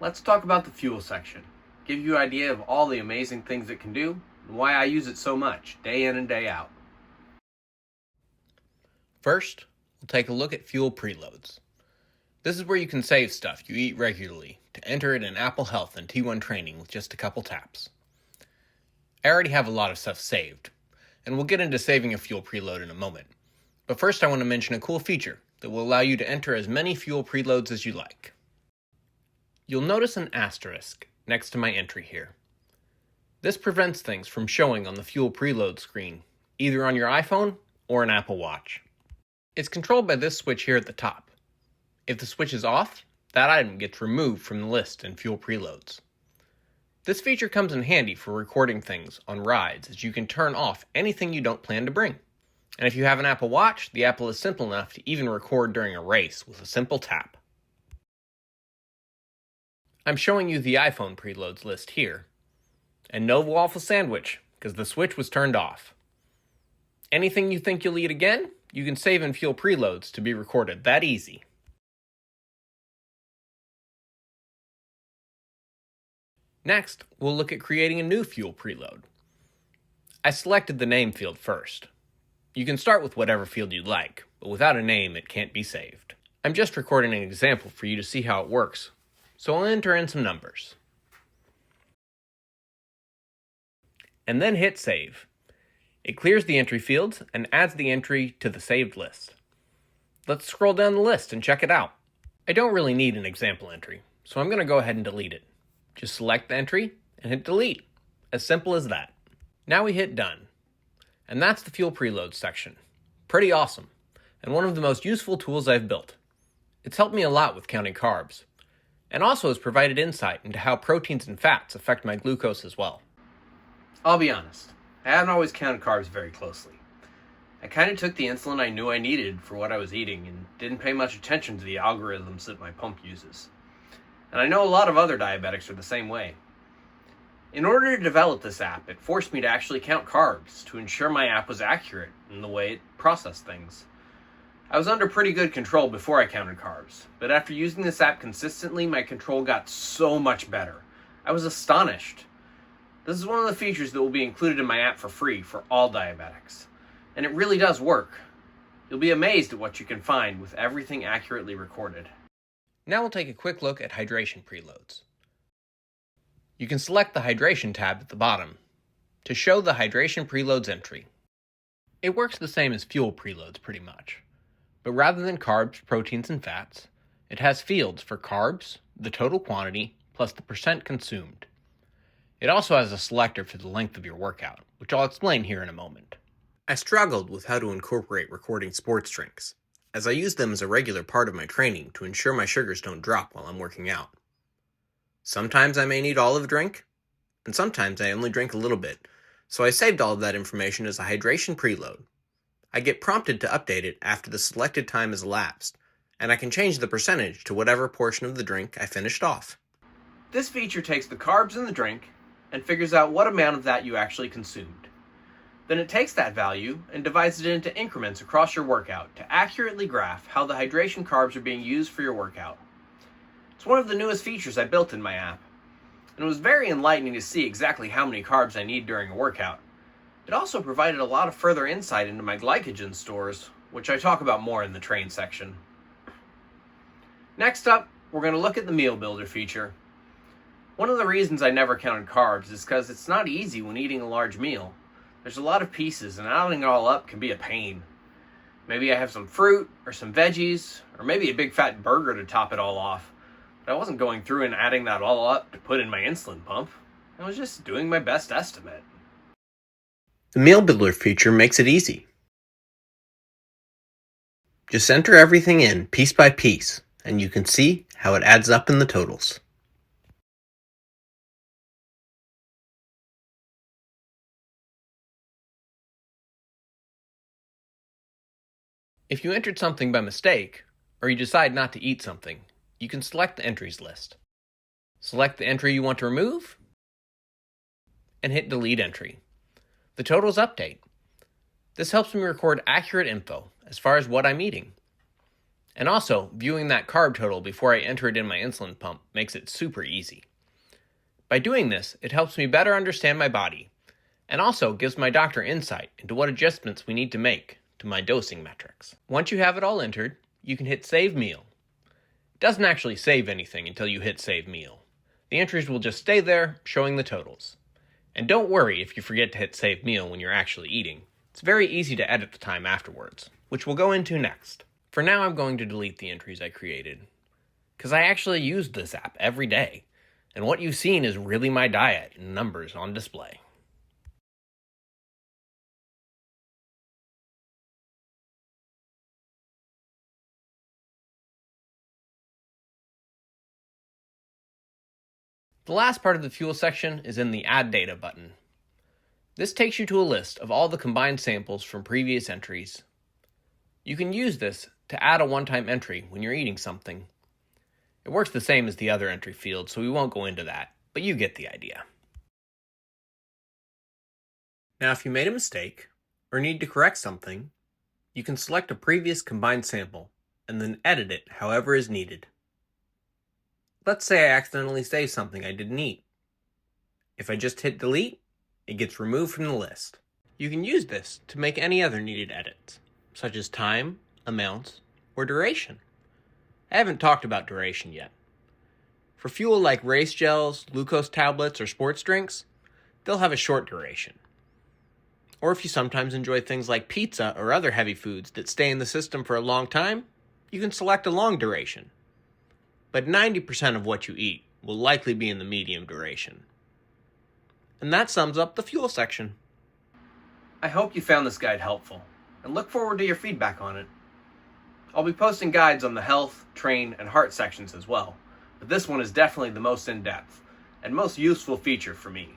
let's talk about the fuel section. Give you an idea of all the amazing things it can do and why I use it so much, day in and day out. First, we'll take a look at fuel preloads. This is where you can save stuff you eat regularly to enter it in Apple Health and T1 Training with just a couple taps. I already have a lot of stuff saved, and we'll get into saving a fuel preload in a moment. But first I want to mention a cool feature that will allow you to enter as many fuel preloads as you like. You'll notice an asterisk next to my entry here. This prevents things from showing on the fuel preload screen, either on your iPhone or an Apple Watch. It's controlled by this switch here at the top. If the switch is off, that item gets removed from the list in fuel preloads. This feature comes in handy for recording things on rides, as you can turn off anything you don't plan to bring. And if you have an Apple Watch, the Apple is simple enough to even record during a race with a simple tap. I'm showing you the iPhone preloads list here. And no waffle sandwich, because the switch was turned off. Anything you think you'll eat again, you can save in fuel preloads to be recorded that easy. Next, we'll look at creating a new fuel preload. I selected the name field first. You can start with whatever field you'd like, but without a name it can't be saved. I'm just recording an example for you to see how it works, so I'll enter in some numbers. And then hit save. It clears the entry fields and adds the entry to the saved list. Let's scroll down the list and check it out. I don't really need an example entry, so I'm going to go ahead and delete it. Just select the entry and hit delete. As simple as that. Now we hit done. And that's the fuel preload section. Pretty awesome, and one of the most useful tools I've built. It's helped me a lot with counting carbs, and also has provided insight into how proteins and fats affect my glucose as well. I'll be honest, I haven't always counted carbs very closely. I kind of took the insulin I knew I needed for what I was eating and didn't pay much attention to the algorithms that my pump uses. And I know a lot of other diabetics are the same way. In order to develop this app, it forced me to actually count carbs to ensure my app was accurate in the way it processed things. I was under pretty good control before I counted carbs, but after using this app consistently, my control got so much better. I was astonished. This is one of the features that will be included in my app for free for all diabetics. And it really does work. You'll be amazed at what you can find with everything accurately recorded. Now we'll take a quick look at hydration preloads. You can select the Hydration tab at the bottom to show the Hydration Preloads entry. It works the same as fuel preloads pretty much, but rather than carbs, proteins, and fats, it has fields for carbs, the total quantity, plus the percent consumed. It also has a selector for the length of your workout, which I'll explain here in a moment. I struggled with how to incorporate recording sports drinks, as I use them as a regular part of my training to ensure my sugars don't drop while I'm working out. Sometimes I may need all of a drink, and sometimes I only drink a little bit, so I saved all of that information as a hydration preload. I get prompted to update it after the selected time has elapsed, and I can change the percentage to whatever portion of the drink I finished off. This feature takes the carbs in the drink and figures out what amount of that you actually consumed. Then it takes that value and divides it into increments across your workout to accurately graph how the hydration carbs are being used for your workout. It's one of the newest features I built in my app, and it was very enlightening to see exactly how many carbs I need during a workout. It also provided a lot of further insight into my glycogen stores, which I talk about more in the train section. Next up, we're going to look at the meal builder feature. One of the reasons I never counted carbs is because it's not easy when eating a large meal. There's a lot of pieces, and adding it all up can be a pain. Maybe I have some fruit, or some veggies, or maybe a big fat burger to top it all off. But I wasn't going through and adding that all up to put in my insulin pump. I was just doing my best estimate. The Meal Builder feature makes it easy. Just enter everything in piece by piece, and you can see how it adds up in the totals. If you entered something by mistake, or you decide not to eat something, you can select the entries list. Select the entry you want to remove, and hit Delete Entry. The totals update. This helps me record accurate info as far as what I'm eating. And also, viewing that carb total before I enter it in my insulin pump makes it super easy. By doing this, it helps me better understand my body, and also gives my doctor insight into what adjustments we need to make to my dosing metrics. Once you have it all entered, you can hit Save Meal. It doesn't actually save anything until you hit Save Meal. The entries will just stay there, showing the totals. And don't worry if you forget to hit Save Meal when you're actually eating. It's very easy to edit the time afterwards, which we'll go into next. For now, I'm going to delete the entries I created, because I actually use this app every day, and what you've seen is really my diet in numbers on display. The last part of the fuel section is in the Add Data button. This takes you to a list of all the combined samples from previous entries. You can use this to add a one-time entry when you're eating something. It works the same as the other entry field, so we won't go into that, but you get the idea. Now, if you made a mistake, or need to correct something, you can select a previous combined sample, and then edit it however is needed. Let's say I accidentally saved something I didn't eat. If I just hit delete, it gets removed from the list. You can use this to make any other needed edits, such as time, amount, or duration. I haven't talked about duration yet. For fuel like race gels, glucose tablets, or sports drinks, they'll have a short duration. Or if you sometimes enjoy things like pizza or other heavy foods that stay in the system for a long time, you can select a long duration. But 90% of what you eat will likely be in the medium duration. And that sums up the fuel section. I hope you found this guide helpful, and look forward to your feedback on it. I'll be posting guides on the health, train, and heart sections as well, but this one is definitely the most in-depth and most useful feature for me.